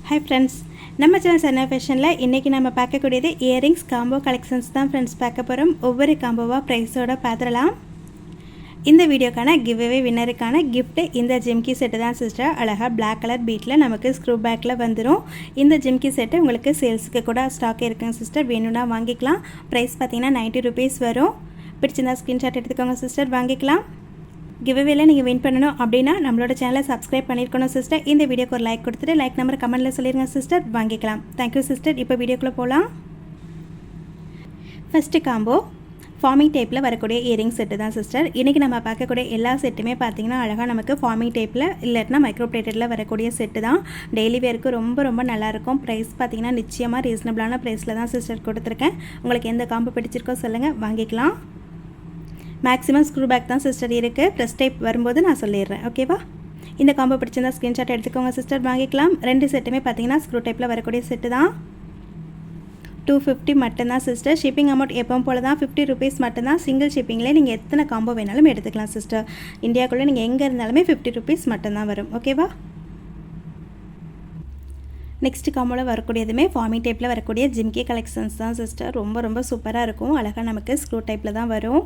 Hi friends, நம்ம channel chana ஃபேஷனில் இன்றைக்கி நம்ம பார்க்கக்கூடியது இயரிங்ஸ் காம்போ கலெக்ஷன்ஸ் தான் ஃப்ரெண்ட்ஸ் பார்க்க போகிறோம். ஒவ்வொரு காம்போவாக ப்ரைஸோடு பார்த்துடலாம். இந்த வீடியோக்கான கிவ்அவே வின்னருக்கான கிஃப்ட்டு இந்த ஜிம்கி செட்டு தான் சிஸ்டர். அழகாக பிளாக் கலர் பீட்டில் நமக்கு ஸ்க்ரூ பேக்கில் வந்துடும். இந்த ஜிம்கி செட்டு உங்களுக்கு சேல்ஸுக்கு கூட ஸ்டாக் இருக்குங்க சிஸ்டர். வேணும்னா வாங்கிக்கலாம். ப்ரைஸ் பார்த்திங்கன்னா 90 ருபீஸ் வரும். பிடிச்சிருந்தா ஸ்க்ரீன்ஷாட் எடுத்துக்கோங்க சிஸ்டர், வாங்கிக்கலாம். கிவ்அவேல நீங்கள் வின் பண்ணணும் அப்படின்னா நம்மளோட சேனலை சப்ஸ்கிரைப் பண்ணியிருக்கணும் சிஸ்டர். இந்த வீடியோக்கு ஒரு லைக் கொடுத்துட்டு லைக் நம்பர் கமெண்ட்டில் சொல்லிடுங்க சிஸ்டர், வாங்கிக்கலாம். Thank you sister. இப்போ வீடியோக்குள்ளே போகலாம். ஃபஸ்ட்டு காம்போ ஃபார்மிங் டைப்பில் வரக்கூடிய இயரிங் செட்டு தான் சிஸ்டர். இன்றைக்கி நம்ம பார்க்கக்கூடிய எல்லா செட்டுமே பார்த்திங்கன்னா அழகாக நமக்கு ஃபார்மிங் டைப்பில் இல்லாட்டினா மைக்ரோ பிளேட்டடில் வரக்கூடிய செட்டு தான். டெய்லி வேருக்கு ரொம்ப நல்லாயிருக்கும். ப்ரைஸ் பார்த்திங்கன்னா நிச்சயமாக ரீசனபிளான ப்ரைஸில் தான் சிஸ்டர் கொடுத்துருக்கேன். உங்களுக்கு எந்த காம்போ பிடிச்சிருக்கோ சொல்லுங்கள், வாங்கிக்கலாம். மேக்ஸிமம் ஸ்க்ரூ பேக் தான் சிஸ்டர் இருக்குது. ப்ரெஸ் டைப் வரும்போது நான் சொல்லிடுறேன், ஓகேவா? இந்த காம்போ பிடிச்சிருந்தா ஸ்க்ரீன்ஷாட் எடுத்துக்கோங்க சிஸ்டர், வாங்கிக்கலாம். ரெண்டு செட்டுமே பார்த்தீங்கன்னா ஸ்க்ரூ டைப்பில் வரக்கூடிய செட்டு தான். 250 மட்டும்தான் சிஸ்டர். ஷிப்பிங் அமௌண்ட் எப்பவும் போல தான் 50 ருபீஸ் மட்டும்தான். சிங்கிள் ஷிப்பிங்லேயே நீங்கள் எத்தனை காம்போ வேணாலும் எடுத்துக்கலாம் சிஸ்டர். இந்தியாவுக்குள்ளே நீங்கள் எங்கே இருந்தாலுமே 50 ருபீஸ் மட்டும்தான் வரும், ஓகேவா? நெக்ஸ்ட் காம்போவில் வரக்கூடியதுமே ஃபார்மிங் டைப்பில் வரக்கூடிய ஜிம்கி கலெக்ஷன்ஸ் தான் சிஸ்டர். ரொம்ப சூப்பராக இருக்கும். அழகாக நமக்கு ஸ்க்ரூ டைப்பில் தான் வரும்.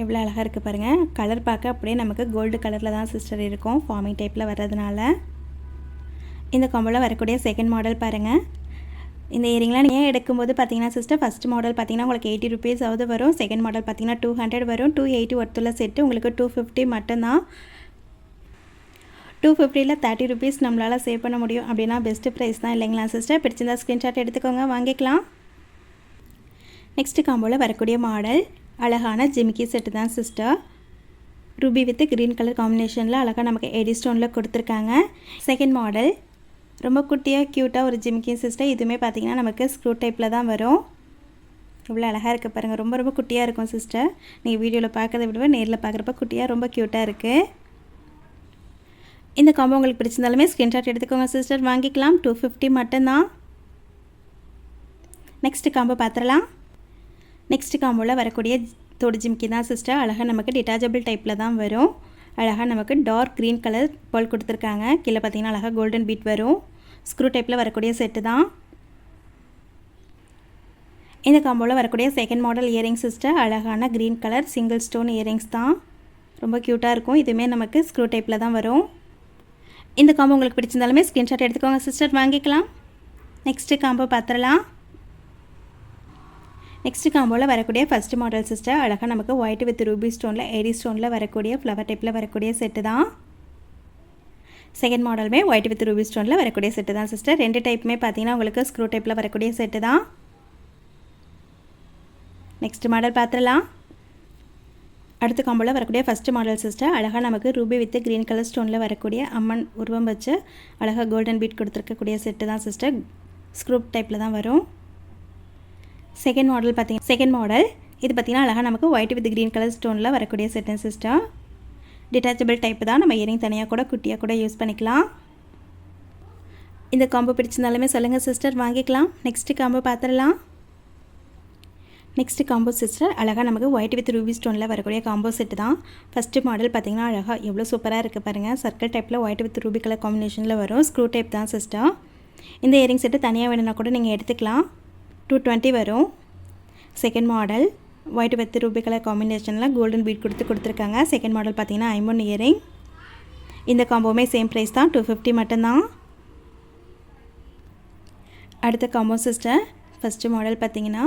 எவ்வளோ அழகாக இருக்குது பாருங்கள். கலர் பார்க்க அப்படியே நமக்கு கோல்டு கலரில் தான் சிஸ்டர் இருக்கும், ஃபார்மிங் டைப்பில் வர்றதுனால. இந்த காம்போவில் வரக்கூடிய செகண்ட் மாடல் பாருங்கள். இந்த இயரிங்லாம் நீங்கள் எடுக்கும்போது பார்த்தீங்கன்னா சிஸ்டர், ஃபஸ்ட் மாடல் பார்த்தீங்கன்னா உங்களுக்கு 80 ருபீஸ் ஆகுது வரும். செகண்ட் மாடல் பார்த்தீங்கன்னா 200 வரும். 280 ஒர்த்துள்ள செட்டு உங்களுக்கு 250 மட்டும்தான். 250ல் 30 ருபீஸ் நம்மளால் சேவ் பண்ண முடியும் அப்படின்னா பெஸ்ட்டு ப்ரைஸ் தான் இல்லைங்களா சிஸ்டர்? பிடிச்சிருந்தா ஸ்க்ரீன்ஷாட் எடுத்துக்கோங்க, வாங்கிக்கலாம். நெக்ஸ்ட் காம்போவில் வரக்கூடிய மாடல் அழகான ஜிமிக்கி செட்டு தான் sister. Ruby with green colour காம்பினேஷனில் அழகாக நமக்கு எடி ஸ்டோனில் கொடுத்துருக்காங்க. செகண்ட் மாடல் ரொம்ப குட்டியாக க்யூட்டாக ஒரு ஜிமிக்கி சிஸ்டர். இதுவுமே பார்த்திங்கன்னா நமக்கு ஸ்க்ரூ டைப்பில் தான் வரும். இவ்வளோ அழகாக இருக்குது பாருங்கள். ரொம்ப குட்டியாக இருக்கும் சிஸ்டர். நீங்கள் வீடியோவில் பார்க்கறத விட நேரில் பார்க்குறப்ப குட்டியாக ரொம்ப க்யூட்டாக இருக்குது. இந்த காம்போ உங்களுக்கு பிடிச்சிருந்தாலுமே ஸ்க்ரீன்ஷாட் எடுத்துக்கோங்க சிஸ்டர், வாங்கிக்கலாம். 250 மட்டும்தான். நெக்ஸ்ட் காம்போ பார்த்துடலாம். நெக்ஸ்ட் காம்போவில் வரக்கூடிய தோடு ஜிம்கி தான் சிஸ்டர். அழகாக நமக்கு டிட்டாச்சபிள் டைப்பில் தான் வரும். அழகாக நமக்கு டார்க் க்ரீன் கலர் பால் கொடுத்துருக்காங்க. கீழே பார்த்தீங்கன்னா அழகாக கோல்டன் பீட் வரும். ஸ்க்ரூ டைப்பில் வரக்கூடிய செட்டு தான். இந்த காம்போவில் வரக்கூடிய செகண்ட் மாடல் இயரிங் சிஸ்டர். அழகான green colour single stone earrings தான். ரொம்ப க்யூட்டாக இருக்கும். இதுவுமே நமக்கு ஸ்க்ரூ டைப்பில் தான் வரும். இந்த காம்போ உங்களுக்கு பிடிச்சிருந்தாலுமே ஸ்க்ரீன்ஷாட் எடுத்துக்கோங்க சிஸ்டர், வாங்கிக்கலாம். நெக்ஸ்ட்டு காம்போ பார்த்துடலாம். நெக்ஸ்ட் காம்போவில் வரக்கூடிய ஃபஸ்ட் மாடல் சிஸ்டர். அழகாக நமக்கு ஒயிட் வித் ரூபி ஸ்டோனில் எடி ஸ்டோனில் வரக்கூடிய ஃப்ளவர் டைப்பில் வரக்கூடிய செட்டு தான். செகண்ட் மாடலுமே ஒயிட் வித் ரூபி ஸ்டோனில் வரக்கூடிய செட்டு தான் சிஸ்டர். ரெண்டு டைப்புமே பார்த்தீங்கன்னா உங்களுக்கு ஸ்க்ரூ டைப்பில் வரக்கூடிய செட்டு தான். நெக்ஸ்ட் மாடல் பார்த்துடலாம். அடுத்த காம்போவில் வரக்கூடிய ஃபஸ்ட் மாடல் சிஸ்டர். அழகாக நமக்கு ரூபி வித் க்ரீன் கலர் ஸ்டோனில் வரக்கூடிய அம்மன் உருவம் வச்சு அழகாக கோல்டன் பீட் கொடுத்துருக்கக்கூடிய செட்டு தான் சிஸ்டர். ஸ்க்ரூ டைப்பில் தான் வரும். செகண்ட் மாடல் இது பார்த்திங்கன்னா அழகாக நமக்கு ஒயிட் வித் க்ரீன் கலர் ஸ்டோனில் வரக்கூடிய செட்டு சிஸ்டர். டிட்டாச்சபிள் டைப்பு தான். நம்ம இயரிங் தனியாக கூட குட்டியாக கூட யூஸ் பண்ணிக்கலாம். இந்த காம்போ பிடிச்சிருந்தாலுமே சொல்லுங்கள் சிஸ்டர், வாங்கிக்கலாம். நெக்ஸ்ட் காம்போ பார்த்துடலாம். Next combo sister. அழகாக நமக்கு ஒயிட் வித் ரூபி ஸ்டோனில் வரக்கூடிய காம்போ செட்டு தான். ஃபஸ்ட்டு மாடல் பார்த்திங்கன்னா அழகாக எவ்வளோ சூப்பராக இருக்குது பாருங்கள். சர்க்கிள் டைப்பில் ஒயிட் வித் ரூபி கலர் காம்பினேஷனில் வரும். ஸ்க்ரூ டைப் தான் சிஸ்டர். இந்த இயரிங் செட்டு தனியாக வேணும்னா கூட நீங்கள் எடுத்துக்கலாம். 220 வரும். Second model white with Ruby colour காம்பினேஷனில் கோல்டன் பீட் கொடுத்துருக்காங்க. செகண்ட் மாடல் பார்த்தீங்கன்னா ஐமோன் இயரிங். இந்த காம்போவுமே சேம் ப்ரைஸ் தான், 250 மட்டும்தான். அடுத்த காம்போ சிஸ்டர். ஃபஸ்ட்டு மாடல் பார்த்தீங்கன்னா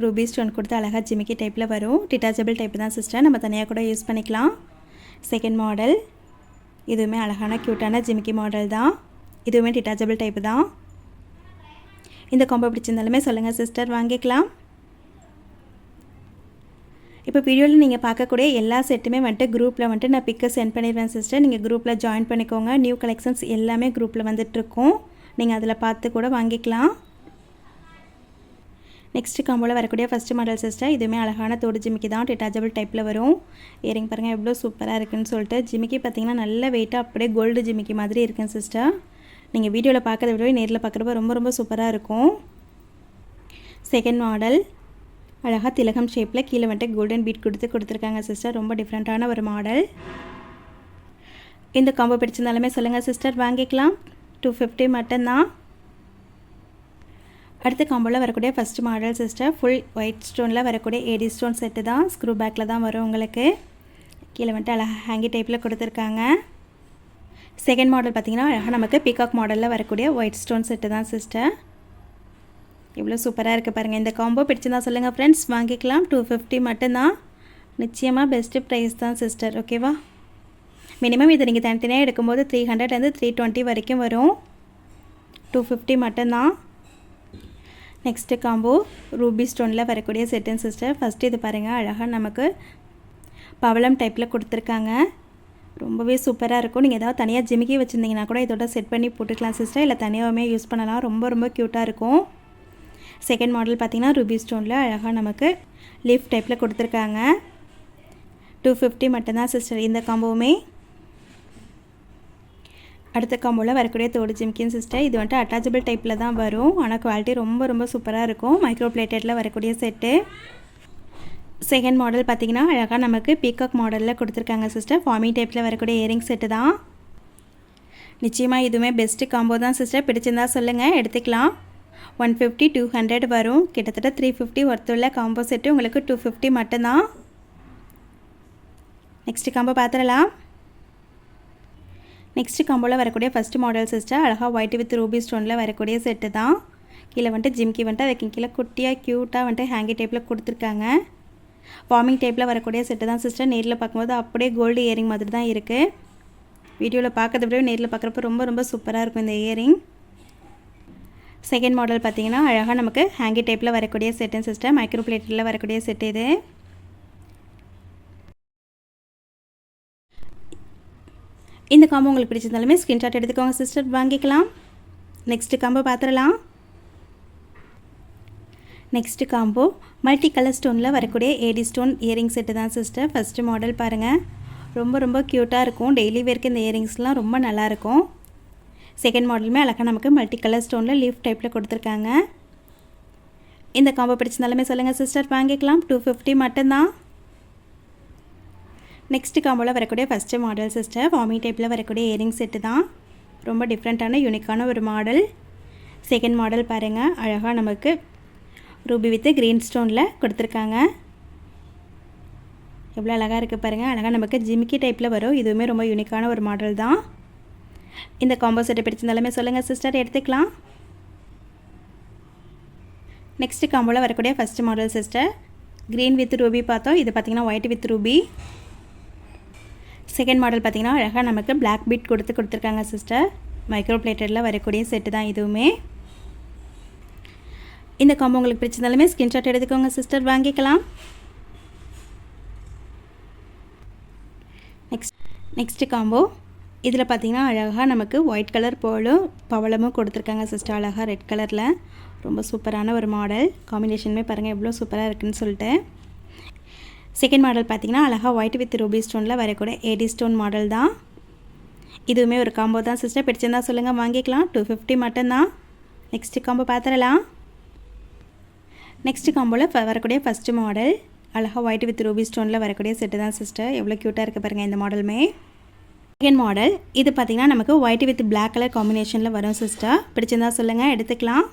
ரூபி ஸ்டோன் கொடுத்து அழகாக ஜிமிக்கி டைப்பில் வரும். டிட்டாச்சபிள் டைப்பு தான் சிஸ்டர். நம்ம தனியாக கூட யூஸ் பண்ணிக்கலாம். செகண்ட் மாடல் இதுவுமே அழகான க்யூட்டான ஜிமிக்கி மாடல் தான். இதுவுமே டிட்டாச்சபிள் டைப்பு தான். இந்த காம்போ பிடிச்சிருந்தாலுமே சொல்லுங்கள் சிஸ்டர், வாங்கிக்கலாம். இப்போ வீடியோவில் நீங்கள் பார்க்கக்கூடிய எல்லா செட்டுமே குரூப்பில் நான் பிக்கை சென்ட் பண்ணிடுவேன் சிஸ்டர். நீங்கள் குரூப்பில் ஜாயின் பண்ணிக்கோங்க. நியூ கலெக்ஷன்ஸ் எல்லாமே குரூப்பில் வந்துட்டுருக்கோம். நீங்கள் அதில் பார்த்து கூட வாங்கிக்கலாம். நெக்ஸ்ட் காம்போவில் வரக்கூடிய ஃபஸ்ட் மாடல் சிஸ்டர். இதுவுமே அழகான தோடு ஜிமிக்கி தான். டிட்டாச்சபிள் டைப்பில் வரும். இயரிங் பாருங்கள் எவ்வளோ சூப்பராக இருக்குதுன்னு சொல்லிட்டு. ஜிமிக்கி பார்த்திங்கன்னா நல்ல வெயிட்டாக அப்படியே கோல்டு ஜிமிக்கி மாதிரி இருக்குங்க சிஸ்டர். நீங்கள் வீடியோவில் பார்க்கறத விட நேரில் பார்க்குறப்ப ரொம்ப சூப்பராக இருக்கும். செகண்ட் மாடல் அழகாக திலகம் ஷேப்பில் கீழே கோல்டன் பீட் கொடுத்துருக்காங்க சிஸ்டர். ரொம்ப டிஃப்ரெண்ட்டான ஒரு மாடல். இந்த காம்போ பிடிச்சிருந்தாலுமே சொல்லுங்கள் சிஸ்டர், வாங்கிக்கலாம். 250 மட்டும்தான். அடுத்த காம்போவில் வரக்கூடிய first model sister, full white ஸ்டோனில் வரக்கூடிய ஏடி ஸ்டோன் செட்டு தான். ஸ்க்ரூ பேக்கில் தான் வரும் உங்களுக்கு. கீழே வந்துட்டு அழகாக ஹேங்கி டைப்பில் கொடுத்துருக்காங்க. செகண்ட் மாடல் பார்த்திங்கன்னா அழகாக நமக்கு பீகாக் மாடலில் வரக்கூடிய ஒயிட் ஸ்டோன் செட்டு தான் சிஸ்டர். இவ்வளோ சூப்பராக இருக்குது பாருங்கள். இந்த காம்போ பிடிச்சிருந்தா சொல்லுங்கள் ஃப்ரெண்ட்ஸ், வாங்கிக்கலாம். 250 மட்டும்தான். நிச்சயமாக பெஸ்ட்டு ப்ரைஸ் தான் சிஸ்டர், ஓகேவா? மினிமம் இதை நீங்கள் தனித்தனியாக எடுக்கும்போது 300 320 வரைக்கும் வரும். 250 மட்டும்தான். நெக்ஸ்ட்டு காம்போ ரூபி ஸ்டோனில் வரக்கூடிய செட்டுன்னு சிஸ்டர். ஃபஸ்ட்டு இது பாருங்கள், அழகாக நமக்கு பவளம் டைப்பில் கொடுத்துருக்காங்க. ரொம்பவே சூப்பராக இருக்கும். நீங்கள் ஏதாவது தனியாக ஜிமிக்கி வச்சுருந்தீங்கன்னா கூட இதோட செட் பண்ணி போட்டுக்கலாம் சிஸ்டர், இல்லை தனியாகவுமே யூஸ் பண்ணலாம். ரொம்ப ரொம்ப க்யூட்டாக இருக்கும். செகண்ட் மாடல் பார்த்திங்கன்னா ரூபி ஸ்டோனில் அழகாக நமக்கு லீஃப் டைப்பில் கொடுத்துருக்காங்க. 250 மட்டும்தான் சிஸ்டர் இந்த காம்போவுமே. அடுத்த காம்போவில் வரக்கூடிய தோடு ஜிம்கின் சிஸ்டர். இது வந்துட்டு அட்டாச்சபிள் டைப்பில் தான் வரும். ஆனால் குவாலிட்டி ரொம்ப ரொம்ப சூப்பராக இருக்கும். மைக்ரோ பிளேட்டடில் வரக்கூடிய செட்டு. செகண்ட் மாடல் பார்த்திங்கன்னா அழகாக நமக்கு பீகாக் மாடலில் கொடுத்துருக்காங்க சிஸ்டர். ஃபார்மிங் டைப்பில் வரக்கூடிய இயரிங் செட்டு தான். நிச்சயமாக இதுவுமே பெஸ்ட்டு காம்போ தான் சிஸ்டர். பிடிச்சிருந்தா சொல்லுங்கள், எடுத்துக்கலாம். 150 200 வரும். கிட்டத்தட்ட 350 ஒர்த்துள்ள காம்போ செட்டு உங்களுக்கு 250 மட்டும்தான். நெக்ஸ்ட்டு காம்போ பார்த்துடலாம். நெக்ஸ்ட் காம்போவில் வரக்கூடிய ஃபஸ்ட் மாடல் சிஸ்டர், அழகாக ஒயிட் வித் ரூபி ஸ்டோனில் வரக்கூடிய செட்டு தான். கீழே வந்துட்டு ஜிம்கி வந்துட்டு அதுக்கு கீழே குட்டியாக க்யூட்டாக வந்துட்டு ஹேங்கி டைப்பில் கொடுத்துருக்காங்க. ஃபார்மிங் டைப்பில் வரக்கூடிய செட்டு தான் சிஸ்டர். நேரில் பார்க்கும்போது அப்படியே கோல்டு இயரிங் மாதிரி தான் இருக்குது. வீடியோவில் பார்க்கறத விட நேரில் பார்க்குறப்ப ரொம்ப ரொம்ப சூப்பராக இருக்கும் இந்த இயரிங். செகண்ட் மாடல் பார்த்திங்கன்னா அழகாக நமக்கு ஹேங்கி டைப்பில் வரக்கூடிய செட்டு சிஸ்டர். மைக்ரோ பிளேட்டில் வரக்கூடிய செட்டு இது. இந்த காம்போ உங்களுக்கு பிடிச்சிருந்தாலுமே ஸ்க்ரீன்ஷாட் எடுத்துக்கோங்க சிஸ்டர், வாங்கிக்கலாம். நெக்ஸ்ட்டு காம்போ பார்த்துடலாம். நெக்ஸ்ட்டு காம்போ மல்டி கலர் ஸ்டோனில் வரக்கூடிய ஏடி ஸ்டோன் இயரிங் செட்டு தான் சிஸ்டர். ஃபஸ்ட்டு மாடல் பாருங்கள், ரொம்ப ரொம்ப க்யூட்டாக இருக்கும். டெய்லி வேர்க்கு இந்த இயரிங்ஸ்லாம் ரொம்ப நல்லாயிருக்கும். செகண்ட் மாடலுமே அழகாக நமக்கு மல்டி கலர் ஸ்டோனில் லீஃப் டைப்பில் கொடுத்துருக்காங்க. இந்த காம்போ பிடிச்சிருந்தாலுமே சொல்லுங்கள் சிஸ்டர், வாங்கிக்கலாம். 250 மட்டும்தான். நெக்ஸ்ட்டு காம்போவில் வரக்கூடிய ஃபஸ்ட்டு மாடல் சிஸ்டர், ஃபார்மிங் டைப்பில் வரக்கூடிய இயரிங் செட்டு தான். ரொம்ப டிஃப்ரெண்ட்டான யூனிக்கான ஒரு மாடல். செகண்ட் மாடல் பாருங்கள், அழகாக நமக்கு ரூபி வித் க்ரீன் ஸ்டோனில் கொடுத்துருக்காங்க. எவ்வளோ அழகாக இருக்குது பாருங்கள். அழகாக நமக்கு ஜிமிக்கி டைப்பில் வரும். இதுவுமே ரொம்ப யூனிக்கான ஒரு மாடல் தான். இந்த காம்போ செட்டை பிடிச்சிருந்தாலுமே சொல்லுங்கள் சிஸ்டர், எடுத்துக்கலாம். நெக்ஸ்ட்டு காம்போவில் வரக்கூடிய first model sister, green with Ruby பார்த்தோம். இது பார்த்திங்கன்னா white with Ruby. Second model பார்த்திங்கன்னா அழகாக நமக்கு பிளாக் பீட் கொடுத்துருக்காங்க சிஸ்டர். மைக்ரோ பிளேட்டடில் வரக்கூடிய செட்டு தான் இதுவுமே. இந்த காம்போ உங்களுக்கு பிடிச்சிருந்தாலுமே ஸ்க்ரீன்ஷாட் எடுத்துக்கோங்க சிஸ்டர், வாங்கிக்கலாம். நெக்ஸ்ட்டு காம்போ இதில் பார்த்திங்கன்னா அழகாக நமக்கு ஒயிட் கலர் போலும் பவளமும் கொடுத்துருக்காங்க சிஸ்டர். அழகாக ரெட் கலரில் ரொம்ப சூப்பரான ஒரு மாடல். காம்பினேஷனுமே பாருங்கள் எவ்வளோ சூப்பராக இருக்குதுன்னு சொல்லிட்டு. செகண்ட் மாடல் பார்த்திங்கன்னா அழகாக ஒயிட் வித் ரூபி ஸ்டோனில் வரக்கூடிய ஏடி ஸ்டோன் மாடல் தான். இதுவுமே ஒரு காம்போ தான் சிஸ்டர். பிடிச்சிருந்தா சொல்லுங்கள், வாங்கிக்கலாம். 250 மட்டும்தான். நெக்ஸ்ட்டு காம்போ பார்த்துடலாம். நெக்ஸ்ட்டு காம்போவில் வரக்கூடிய ஃபஸ்ட்டு மாடல் அழகாக ஒயிட் வித் ரூபி ஸ்டோனில் வரக்கூடிய செட்டு தான் சிஸ்டர். எவ்வளோ க்யூட்டாக இருக்குது பாருங்கள் இந்த மாடலுமே. செகண்ட் மாடல் இது பார்த்திங்கன்னா நமக்கு ஒயிட் வித் பிளாக் கலர் காம்பினேஷனில் வரும் சிஸ்டர். பிடிச்சிருந்தா சொல்லுங்கள், எடுத்துக்கலாம்.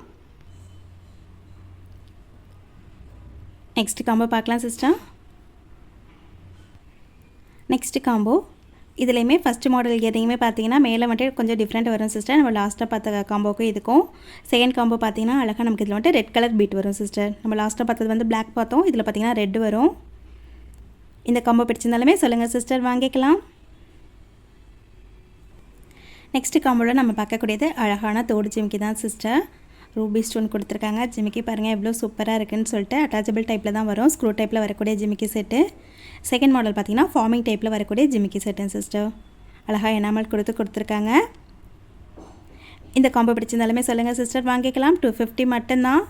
நெக்ஸ்ட்டு காம்போ பார்க்கலாம் சிஸ்டர். நெக்ஸ்ட்டு காம்போ இதுலேயுமே ஃபஸ்ட்டு மாடல் எதையுமே பார்த்தீங்கன்னா மேலே வந்துட்டு கொஞ்சம் டிஃப்ரெண்ட் வரும் சிஸ்டர். நம்ம லாஸ்ட்டாக பார்த்த காம்போக்கும் இதுக்கும். செகண்ட் காம்போ பார்த்தீங்கன்னா அழகாக நமக்கு இதில் வந்துட்டு ரெட் கலர் பீட் வரும் சிஸ்டர். நம்ம லாஸ்ட்டாக பார்த்தது வந்து பிளாக் பார்த்தோம். இதில் பார்த்தீங்கன்னா ரெட் வரும். இந்த காம்போ பிடிச்சிருந்தாலுமே சொல்லுங்கள் சிஸ்டர், வாங்கிக்கலாம். நெக்ஸ்ட்டு காம்போவில் நம்ம பார்க்கக்கூடியது அழகான தோடு ஜிமிக்கி தான் சிஸ்டர். ரூபி ஸ்டோன் கொடுத்துருக்காங்க. ஜிமிக்கி பாருங்கள் எவ்வளோ சூப்பராக இருக்குதுன்னு சொல்லிட்டு. அட்டாச்சபிள் டைப்பில் தான் வரும். ஸ்க்ரூ டைப்பில் வரக்கூடிய ஜிமிக்கி செட்டு. செகண்ட் மாடல் பார்த்திங்கன்னா ஃபார்மிங் டைப்பில் வரக்கூடிய ஜிமிக்கி செட்டுன்னு சிஸ்டர். அழகாக எனாமல் கொடுத்துருக்காங்க. இந்த காம்போ பிடிச்சிருந்தாலுமே சொல்லுங்கள் சிஸ்டர், வாங்கிக்கலாம். 250 மட்டும்தான்.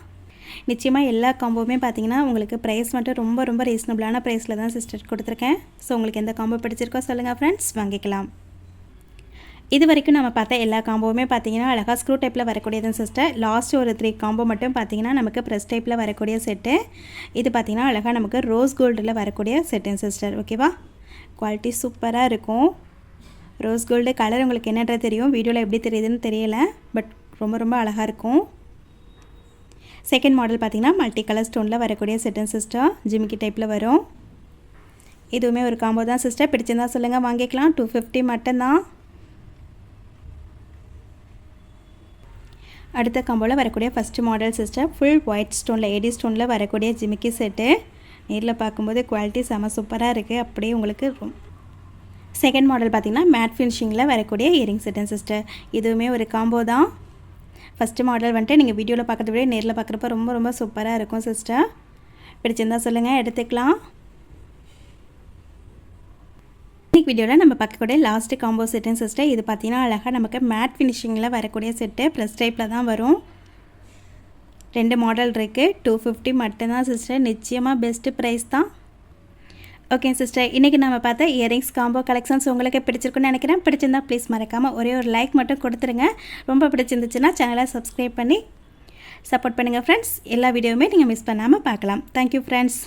நிச்சயமாக எல்லா காம்போவுமே பார்த்திங்கன்னா உங்களுக்கு ப்ரைஸ் மட்டும் ரொம்ப ரொம்ப ரீசனபிளான ப்ரைஸில் தான் சிஸ்டர் கொடுத்துருக்கேன். ஸோ உங்களுக்கு எந்த காம்போ பிடிச்சிருக்கோ சொல்லுங்கள் ஃப்ரெண்ட்ஸ், வாங்கிக்கலாம். இது வரைக்கும் நம்ம பார்த்த எல்லா காம்போவுமே பார்த்தீங்கன்னா அழகாக ஸ்க்ரூ டைப்பில் வரக்கூடியதுன்னு சிஸ்டர். லாஸ்ட் ஒரு 3 காம்போ மட்டும் பார்த்தீங்கன்னா நமக்கு ப்ரெஸ் டைப்பில் வரக்கூடிய செட்டு. இது பார்த்திங்கன்னா அழகாக நமக்கு ரோஸ் கோல்டில் வரக்கூடிய செட்டுன்னு சிஸ்டர். ஓகேவா, குவாலிட்டி சூப்பராக இருக்கும். ரோஸ் கோல்டு கலர் உங்களுக்கு என்னன்றது தெரியும், வீடியோவில் எப்படி தெரியுதுன்னு தெரியல, பட் ரொம்ப ரொம்ப அழகாக இருக்கும். செகண்ட் மாடல் பார்த்திங்கன்னா மல்டி கலர் ஸ்டோனில் வரக்கூடிய செட்டன் சிஸ்டர், ஜிமிக்கி டைப்பில் வரும். இதுவுமே ஒரு காம்போ தான் சிஸ்டர், பிடிச்சிருந்தா சொல்லுங்கள், வாங்கிக்கலாம். 250 மட்டும்தான். அடுத்த காம்போவில் வரக்கூடிய first model sister, full white ஸ்டோனில் ஏடி ஸ்டோனில் வரக்கூடிய ஜிமிக்கி செட்டு. நேரில் பார்க்கும்போது குவாலிட்டி செம சூப்பராக இருக்குது. அப்படியே உங்களுக்கு செகண்ட் மாடல் பார்த்திங்கன்னா மேட் ஃபினிஷிங்கில் வரக்கூடிய இயரிங் செட்டன் சிஸ்டர். இதுவுமே ஒரு காம்போ தான். ஃபஸ்ட்டு மாடல் வந்துட்டு நீங்கள் வீடியோவில் பார்க்குறத விட நேரில் பார்க்குறப்ப ரொம்ப ரொம்ப சூப்பராக இருக்கும் சிஸ்டர். பிடிச்சிருந்தா சொல்லுங்கள், எடுத்துக்கலாம். இன்றைக்கி வீடியோவில் நம்ம பார்க்கக்கூடிய லாஸ்ட்டு காம்போ செட்டுன்னு சிஸ்டர். இது பார்த்திங்கன்னா அழகாக நமக்கு மேட் ஃபினிஷிங்கில் வரக்கூடிய செட்டு, ப்ளஸ் டைப்பில் தான் வரும். 2 மாடல் இருக்குது. 250 மட்டும்தான் சிஸ்டர். நிச்சயமாக பெஸ்ட்டு ப்ரைஸ் தான். ஓகே சிஸ்டர், இன்றைக்கி நம்ம பார்த்த இயரிங்ஸ் காம்போ கலெக்ஷன்ஸ் உங்களுக்கு பிடிச்சிருக்குன்னு நினைக்கிறேன். பிடிச்சிருந்தா ப்ளீஸ் மறக்காமல் ஒரே ஒரு லைக் மட்டும் கொடுத்துருங்க. ரொம்ப பிடிச்சிருந்துச்சுன்னா சேனலை சப்ஸ்கிரைப் பண்ணி சப்போர்ட் பண்ணுங்கள் ஃப்ரெண்ட்ஸ். எல்லா வீடியோவுமே நீங்கள் மிஸ் பண்ணாமல் பார்க்கலாம். Thank you friends.